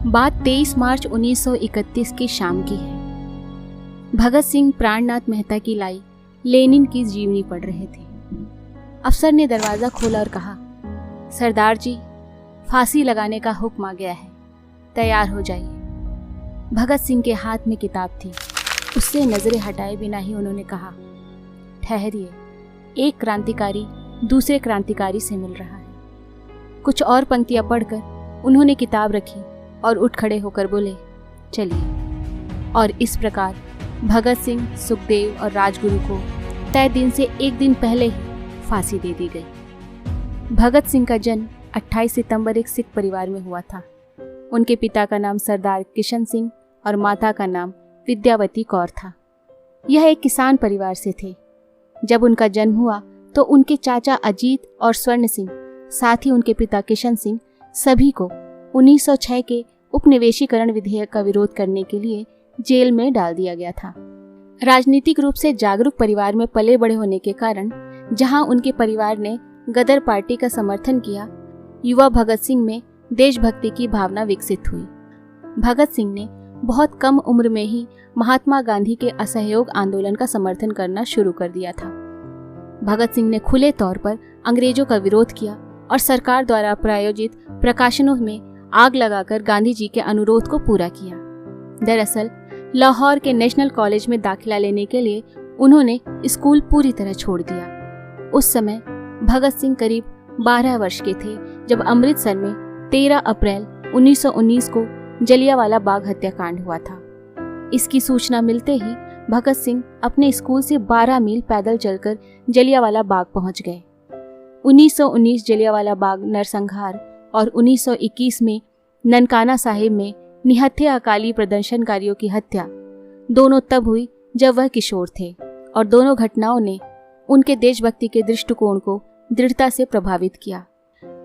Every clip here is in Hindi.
बात 23 मार्च 1931 की शाम की है। भगत सिंह प्राणनाथ मेहता की लाई लेनिन की जीवनी पढ़ रहे थे। अफसर ने दरवाज़ा खोला और कहा, सरदार जी, फांसी लगाने का हुक्म आ गया है, तैयार हो जाइए। भगत सिंह के हाथ में किताब थी। उससे नजरें हटाए बिना ही उन्होंने कहा, ठहरिए, एक क्रांतिकारी दूसरे क्रांतिकारी से मिल रहा है। कुछ और पंक्तियां पढ़कर उन्होंने किताब रखी और उठ खड़े होकर बोले, चलिए। और इस प्रकार भगत सिंह, सुखदेव और राजगुरु को तय दिन से एक दिन पहले ही फांसी दे दी गई। भगत सिंह का जन्म 28 सितंबर एक सिख परिवार में हुआ था। उनके पिता का नाम सरदार किशन सिंह और माता का नाम विद्यावती कौर था। यह एक किसान परिवार से थे। जब उनका जन्म हुआ तो उनके चाचा अजीत और स्वर्ण सिंह, साथ ही उनके पिता किशन सिंह, सभी को 1906 के उपनिवेशीकरण विधेयक का विरोध करने के लिए जेल में डाल दिया गया था। राजनीतिक रूप से जागरूक परिवार में पले बड़े होने के कारण जहां उनके परिवार ने गदर पार्टी का समर्थन किया, युवा भगत सिंह में देशभक्ति की भावना विकसित हुई। भगत सिंह ने बहुत कम उम्र में ही महात्मा गांधी के असहयोग आंदोलन का समर्थन करना शुरू कर दिया था। भगत सिंह ने खुले तौर पर अंग्रेजों का विरोध किया और सरकार द्वारा प्रायोजित प्रकाशनों में आग लगाकर गांधी जी के अनुरोध को पूरा किया। दरअसल लाहौर के नेशनल कॉलेज में दाखिला लेने के लिए उन्होंने स्कूल पूरी तरह छोड़ दिया। उस समय भगत सिंह करीब 12 वर्ष के थे जब अमृतसर में 13 अप्रैल 1919 को जलियांवाला बाग हत्याकांड हुआ था। इसकी सूचना मिलते ही भगत सिंह अपने स्कूल से 12 मील पैदल चलकर जलियांवाला बाग पहुंच गए। 1919 जलियांवाला बाग नरसंहार और 1921 में ननकाना साहिब में निहत्थे अकाली प्रदर्शनकारियों की हत्या दोनों तब हुई जब वह किशोर थे, और दोनों घटनाओं ने उनके देशभक्ति के दृष्टिकोण को दृढ़ता से प्रभावित किया।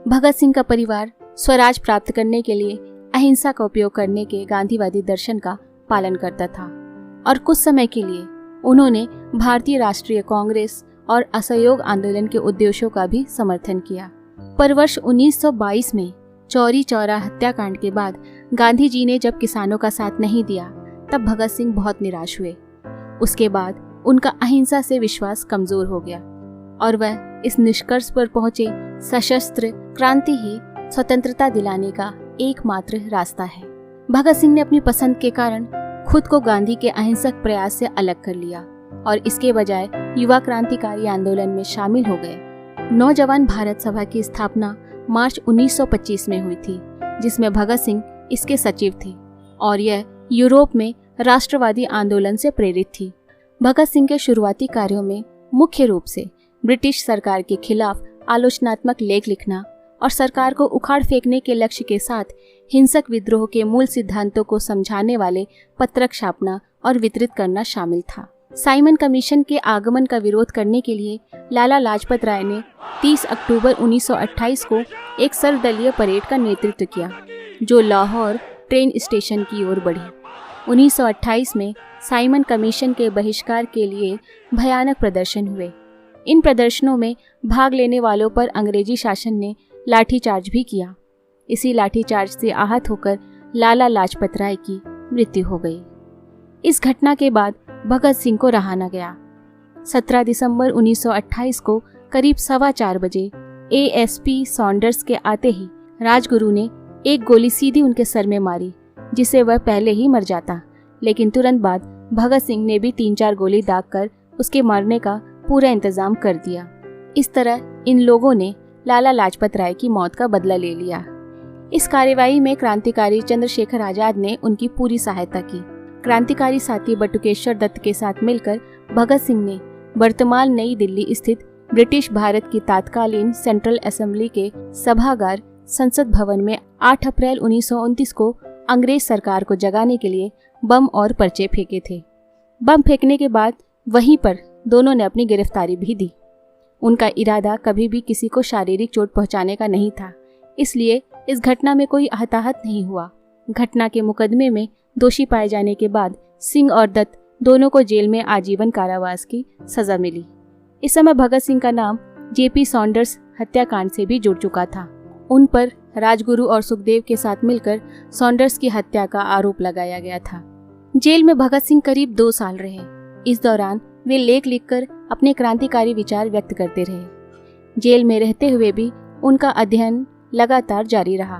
भगत सिंह का परिवार स्वराज प्राप्त करने के लिए अहिंसा का उपयोग करने के गांधीवादी दर्शन का पालन करता था और कुछ समय के लिए उन्होंने भारतीय राष्ट्रीय कांग्रेस और असहयोग आंदोलन के उद्देश्यों का भी समर्थन किया। पर वर्ष 1922 में चौरी चौरा हत्याकांड के बाद गांधी जी ने जब किसानों का साथ नहीं दिया, तब भगत सिंह बहुत निराश हुए। उसके बाद उनका अहिंसा से विश्वास कमजोर हो गया और वह इस निष्कर्ष पर पहुंचे, सशस्त्र क्रांति ही स्वतंत्रता दिलाने का एकमात्र रास्ता है। भगत सिंह ने अपनी पसंद के कारण खुद को गांधी के अहिंसक प्रयास से अलग कर लिया और इसके बजाय युवा क्रांतिकारी आंदोलन में शामिल हो गए। नौजवान भारत सभा की स्थापना मार्च 1925 में हुई थी, जिसमें भगत सिंह इसके सचिव थे और यह यूरोप में राष्ट्रवादी आंदोलन से प्रेरित थी। भगत सिंह के शुरुआती कार्यों में मुख्य रूप से ब्रिटिश सरकार के खिलाफ आलोचनात्मक लेख लिखना और सरकार को उखाड़ फेंकने के लक्ष्य के साथ हिंसक विद्रोह के मूल सिद्धांतों को समझाने वाले पत्रक छापना और वितरित करना शामिल था। साइमन कमीशन के आगमन का विरोध करने के लिए लाला लाजपत राय ने 30 अक्टूबर 1928 को एक सर्वदलीय परेड का नेतृत्व किया, जो लाहौर ट्रेन स्टेशन की ओर बढ़ी। 1928 में साइमन कमीशन के बहिष्कार के लिए भयानक प्रदर्शन हुए। इन प्रदर्शनों में भाग लेने वालों पर अंग्रेजी शासन ने लाठीचार्ज भी किया। इसी लाठीचार्ज से आहत होकर लाला लाजपत राय की मृत्यु हो गई। इस घटना के बाद भगत सिंह को रहा न गया। 17 दिसंबर 1928 को करीब 4:15 बजे एएसपी सॉन्डर्स के आते ही राजगुरु ने एक गोली सीधी उनके सर में मारी, जिससे वह पहले ही मर जाता, लेकिन तुरंत बाद भगत सिंह ने भी 3-4 गोली दागकर उसके मरने का पूरा इंतजाम कर दिया। इस तरह इन लोगों ने लाला लाजपत राय की मौत का बदला ले लिया। इस कार्यवाही में क्रांतिकारी चंद्रशेखर आजाद ने उनकी पूरी सहायता की। क्रांतिकारी साथी बटुकेश्वर दत्त के साथ मिलकर भगत सिंह ने वर्तमान नई दिल्ली स्थित ब्रिटिश भारत की तत्कालीन सेंट्रल असेंबली के सभागार संसद भवन में 8 अप्रैल 1929 को अंग्रेज सरकार को जगाने के लिए बम और पर्चे फेंके थे। बम फेंकने के बाद वहीं पर दोनों ने अपनी गिरफ्तारी भी दी। उनका इरादा कभी भी किसी को शारीरिक चोट पहुंचाने का नहीं था, इसलिए इस घटना में कोई हताहत नहीं हुआ। घटना के मुकदमे में दोषी पाए जाने के बाद सिंह और दत्त दोनों को जेल में आजीवन कारावास की सजा मिली। इस समय भगत सिंह का नाम जेपी सॉन्डर्स हत्याकांड से भी जुड़ चुका था। उन पर राजगुरु और सुखदेव के साथ मिलकर सॉन्डर्स की हत्या का आरोप लगाया गया था। जेल में भगत सिंह करीब 2 साल रहे। इस दौरान वे लेख लिखकर अपने क्रांतिकारी विचार व्यक्त करते रहे। जेल में रहते हुए भी उनका अध्ययन लगातार जारी रहा।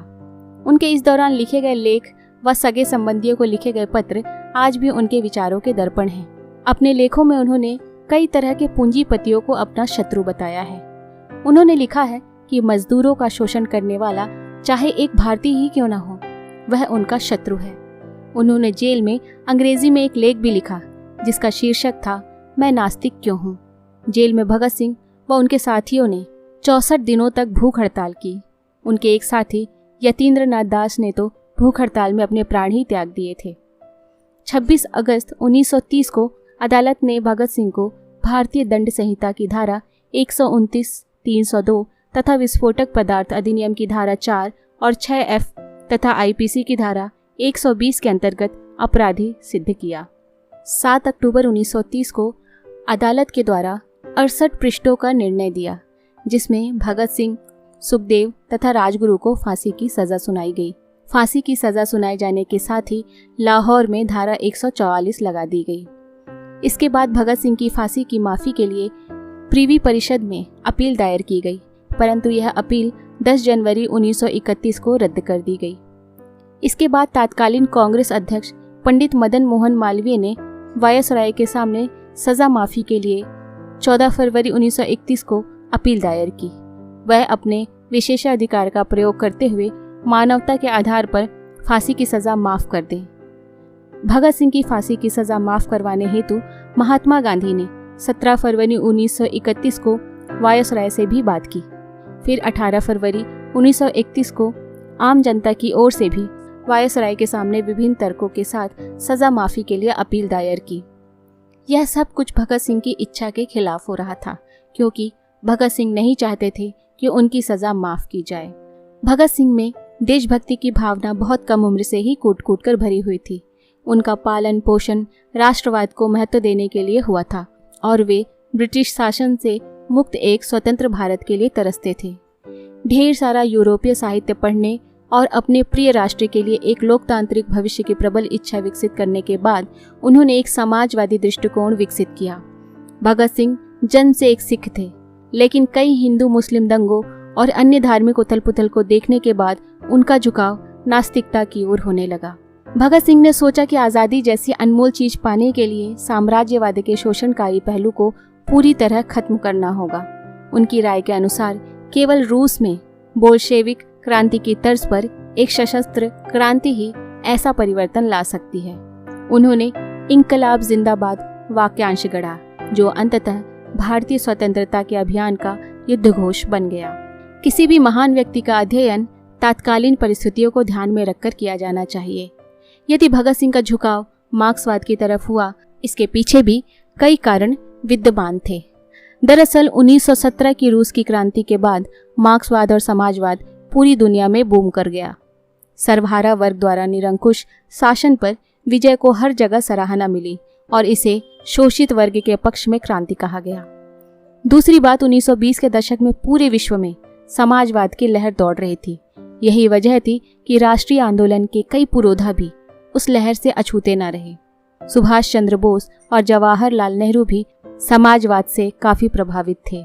उनके इस दौरान लिखे गए लेख व सगे संबंधियों को लिखे गए पत्र आज भी उनके विचारों के दर्पण हैं। अपने लेखों में उन्होंने कई तरह के पूंजीपतियों को अपना शत्रु बताया है। उन्होंने लिखा है कि मजदूरों का शोषण करने वाला चाहे एक भारतीय ही क्यों न हो, वह उनका शत्रु है। उन्होंने जेल में अंग्रेजी में एक लेख भी लिखा जिसका शीर्षक था मैं नास्तिक क्यों हूँ। जेल में भगत सिंह व उनके साथियों ने 64 दिनों तक भूख हड़ताल की। उनके एक साथी यतीन्द्र नाथ दास ने तो भूख हड़ताल में अपने प्राण ही त्याग दिए थे। 26 अगस्त 1930 को अदालत ने भगत सिंह को भारतीय दंड संहिता की धारा 129, 302 तथा विस्फोटक पदार्थ अधिनियम की धारा 4 और 6F तथा आईपीसी की धारा 120 के अंतर्गत अपराधी सिद्ध किया। 7 अक्टूबर 1930 को अदालत के द्वारा 68 पृष्ठों का निर्णय दिया, जिसमें भगत सिंह, सुखदेव तथा राजगुरु को फांसी की सजा सुनाई गई। फांसी की सजा सुनाए जाने के साथ ही लाहौर में धारा 144 लगा दी गई। इसके बाद भगत सिंह की फांसी की माफी के लिए प्रीवी परिषद में अपील दायर की गई, परंतु यह अपील 10 जनवरी 1931 को रद्द कर दी गई। इसके बाद तत्कालीन कांग्रेस अध्यक्ष पंडित मदन मोहन मालवीय ने वायसराय के सामने सजा माफी के लिए 14 फरवरी 1931 को अपील दायर की। वह अपने विशेषाधिकार का प्रयोग करते हुए मानवता के आधार पर फांसी की सजा माफ कर दे। भगत सिंह की फांसी की सजा माफ करवाने हेतु महात्मा गांधी ने 17 फरवरी 1931 को वायसराय से भी बात की। फिर 18 फरवरी 1931 को आम जनता की ओर से भी वायसराय के सामने विभिन्न तर्कों के साथ सजा माफी के लिए अपील दायर की। यह सब कुछ भगत सिंह की इच्छा के खिलाफ हो रहा था, क्योंकि भगत सिंह नहीं चाहते थे कि उनकी सजा माफ की जाए। भगत सिंह में देशभक्ति की भावना बहुत कम उम्र से ही कूट कूट कर भरी हुई थी। उनका पालन पोषण राष्ट्रवाद को महत्व देने के लिए हुआ था और वे ब्रिटिश शासन से मुक्त एक स्वतंत्र भारत के लिए तरसते थे। ढेर सारा यूरोपीय साहित्य पढ़ने और अपने प्रिय राष्ट्र के लिए एक लोकतांत्रिक भविष्य की प्रबल इच्छा विकसित करने के बाद उन्होंने एक समाजवादी दृष्टिकोण विकसित किया। भगत सिंह जन्म से एक सिख थे, लेकिन कई हिंदू मुस्लिम दंगों और अन्य धार्मिक उथल पुथल को देखने के बाद उनका झुकाव नास्तिकता की ओर होने लगा। भगत सिंह ने सोचा कि आज़ादी जैसी अनमोल चीज पाने के लिए साम्राज्यवाद के शोषणकारी पहलू को पूरी तरह खत्म करना होगा। उनकी राय के अनुसार केवल रूस में बोल्शेविक क्रांति की तर्ज पर एक सशस्त्र क्रांति ही ऐसा परिवर्तन ला सकती है। उन्होंने इंकलाब जिंदाबाद वाक्यांश गढ़ा, जो अंततः भारतीय स्वतंत्रता के अभियान का युद्ध घोष बन गया। किसी भी महान व्यक्ति का अध्ययन तत्कालीन परिस्थितियों को ध्यान में रखकर किया जाना चाहिए। यदि भगत सिंह का झुकाव मार्क्सवाद की तरफ हुआ, इसके पीछे भी कई कारण विद्यमान थे। दरअसल 1917 की रूस की क्रांति के बाद मार्क्सवाद और समाजवाद पूरी दुनिया में बूम कर गया। सर्वहारा वर्ग द्वारा निरंकुश शासन पर विजय को हर जगह सराहना मिली और इसे शोषित वर्ग के पक्ष में क्रांति कहा गया। दूसरी बात, 1920 के दशक में पूरे विश्व में समाजवाद की लहर दौड़ रही थी। यही वजह थी कि राष्ट्रीय आंदोलन के कई पुरोधा भी उस लहर से अछूते न रहे। सुभाष चंद्र बोस और जवाहरलाल नेहरू भी समाजवाद से काफी प्रभावित थे।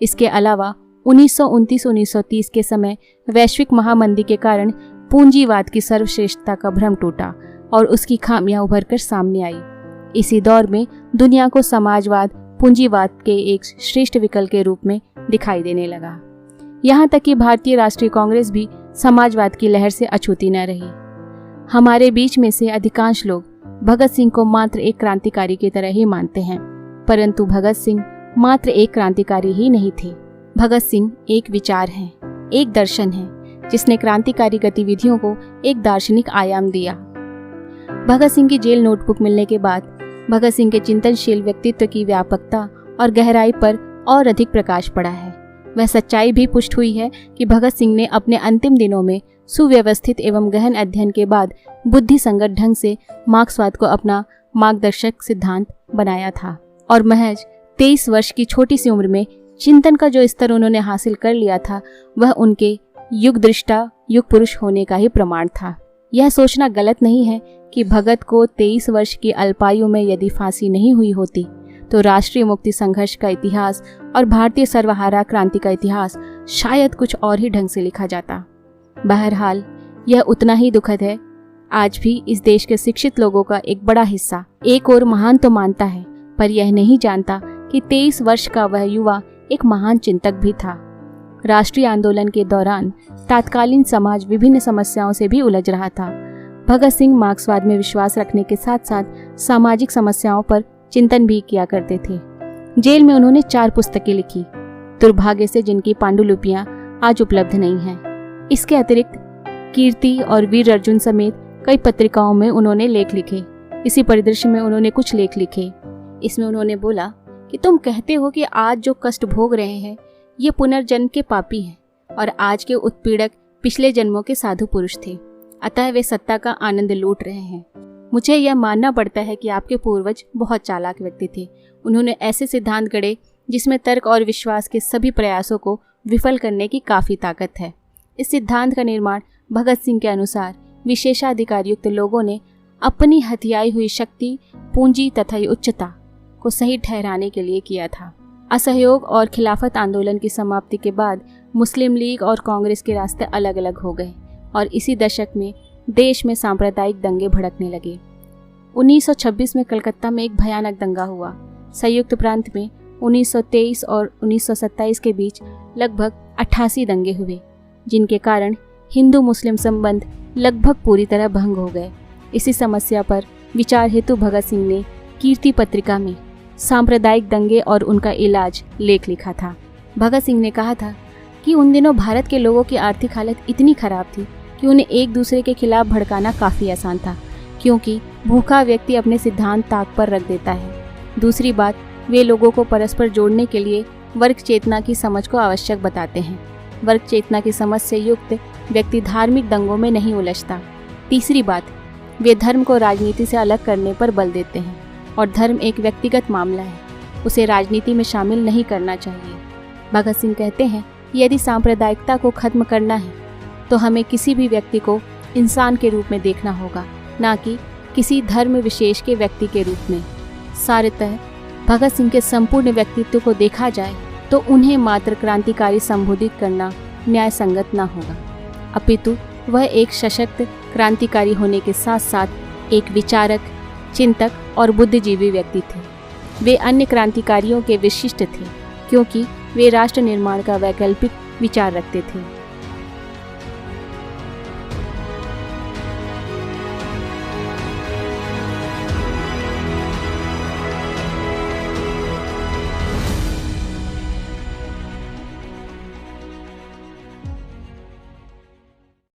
इसके अलावा 1929-1930 के समय वैश्विक महामंदी के कारण पूंजीवाद की सर्वश्रेष्ठता का भ्रम टूटा और उसकी खामियां उभर कर सामने आई। इसी दौर में दुनिया को समाजवाद पूंजीवाद के एक श्रेष्ठ विकल्प के रूप में दिखाई देने लगा। यहाँ तक कि भारतीय राष्ट्रीय कांग्रेस भी समाजवाद की लहर से अछूती न रही। हमारे बीच में से अधिकांश लोग भगत सिंह को मात्र एक क्रांतिकारी की तरह ही मानते हैं, परंतु भगत सिंह मात्र एक क्रांतिकारी ही नहीं थे। भगत सिंह एक विचार है, एक दर्शन है, जिसने क्रांतिकारी गतिविधियों को एक दार्शनिक आयाम दिया। भगत सिंह की जेल नोटबुक मिलने के बाद भगत सिंह के चिंतनशील व्यक्तित्व की व्यापकता और गहराई पर और अधिक प्रकाश पड़ा है। वह सच्चाई भी पुष्ट हुई है कि भगत सिंह ने अपने अंतिम दिनों में सुव्यवस्थित एवं गहन अध्ययन के बाद बुद्धि संगत ढंग से मार्क्सवाद को अपना मार्गदर्शक सिद्धांत बनाया था और महज 23 वर्ष की छोटी सी उम्र में चिंतन का जो स्तर उन्होंने हासिल कर लिया था, वह उनके युग दृष्टा युग पुरुष होने का ही प्रमाण था। यह सोचना गलत नहीं है कि भगत को 23 वर्ष की अल्पायु में यदि फांसी नहीं हुई होती तो राष्ट्रीय मुक्ति संघर्ष का इतिहास और भारतीय सर्वहारा क्रांति का इतिहास शायद कुछ और ही ढंग से लिखा जाता। बहरहाल यह उतना ही दुखद है। आज भी इस देश के शिक्षित लोगों का एक बड़ा हिस्सा एक और महान तो मानता है, पर यह नहीं जानता कि 23 वर्ष का वह युवा एक महान चिंतक भी था। राष्ट्रीय आंदोलन के दौरान तत्कालीन समाज विभिन्न समस्याओं से भी उलझ रहा था। भगत सिंह मार्क्सवाद में विश्वास रखने के साथ साथ सामाजिक समस्याओं पर चिंतन भी किया करते थे। जेल में उन्होंने 4 पुस्तकें लिखी, दुर्भाग्य से जिनकी पांडुलिपियां आज उपलब्ध नहीं हैं। इसके अतिरिक्त कीर्ति और वीर अर्जुन समेत कई पत्रिकाओं में उन्होंने लेख लिखे। इसी परिदृश्य में उन्होंने कुछ लेख लिखे। इसमें उन्होंने बोला कि तुम कहते हो कि आज जो कष्ट भोग रहे हैं ये पुनर्जन्म के पापी हैं और आज के उत्पीड़क पिछले जन्मों के साधु पुरुष थे, अतः वे सत्ता का आनंद लूट रहे हैं। मुझे यह मानना पड़ता है कि आपके पूर्वज बहुत चालाक व्यक्ति थे। उन्होंने ऐसे सिद्धांत गढ़े जिसमें तर्क और विश्वास के सभी प्रयासों को विफल करने की काफ़ी ताकत है। इस सिद्धांत का निर्माण भगत सिंह के अनुसार विशेषाधिकार युक्त लोगों ने अपनी हथियाई हुई शक्ति, पूंजी तथा उच्चता को सही ठहराने के लिए किया था। असहयोग और खिलाफत आंदोलन की समाप्ति के बाद मुस्लिम लीग और कांग्रेस के रास्ते अलग अलग हो गए और इसी दशक में देश में सांप्रदायिक दंगे भड़कने लगे। 1926 में कलकत्ता में एक भयानक दंगा हुआ। संयुक्त प्रांत में 1923 और 1927 के बीच लगभग 88 दंगे हुए, जिनके कारण हिंदू मुस्लिम संबंध लगभग पूरी तरह भंग हो गए। इसी समस्या पर विचार हेतु भगत सिंह ने कीर्ति पत्रिका में सांप्रदायिक दंगे और उनका इलाज लेख लिखा था। भगत सिंह ने कहा था कि उन दिनों भारत के लोगों की आर्थिक हालत इतनी खराब थी कि उन्हें एक दूसरे के खिलाफ भड़काना काफ़ी आसान था, क्योंकि भूखा व्यक्ति अपने सिद्धांत ताक पर रख देता है। दूसरी बात, वे लोगों को परस्पर जोड़ने के लिए वर्ग चेतना की समझ को आवश्यक बताते हैं। वर्ग चेतना की समझ से युक्त व्यक्ति धार्मिक दंगों में नहीं उलझता। तीसरी बात, वे धर्म को राजनीति से अलग करने पर बल देते हैं और धर्म एक व्यक्तिगत मामला है, उसे राजनीति में शामिल नहीं करना चाहिए। भगत सिंह कहते हैं, यदि सांप्रदायिकता को खत्म करना है तो हमें किसी भी व्यक्ति को इंसान के रूप में देखना होगा, ना कि किसी धर्म विशेष के व्यक्ति के रूप में। सारतः भगत सिंह के संपूर्ण व्यक्तित्व को देखा जाए तो उन्हें मात्र क्रांतिकारी संबोधित करना न्याय संगत न होगा, अपितु वह एक सशक्त क्रांतिकारी होने के साथ साथ एक विचारक, चिंतक और बुद्धिजीवी व्यक्ति थे। वे अन्य क्रांतिकारियों के विशिष्ट थे क्योंकि वे राष्ट्र निर्माण का वैकल्पिक विचार रखते थे।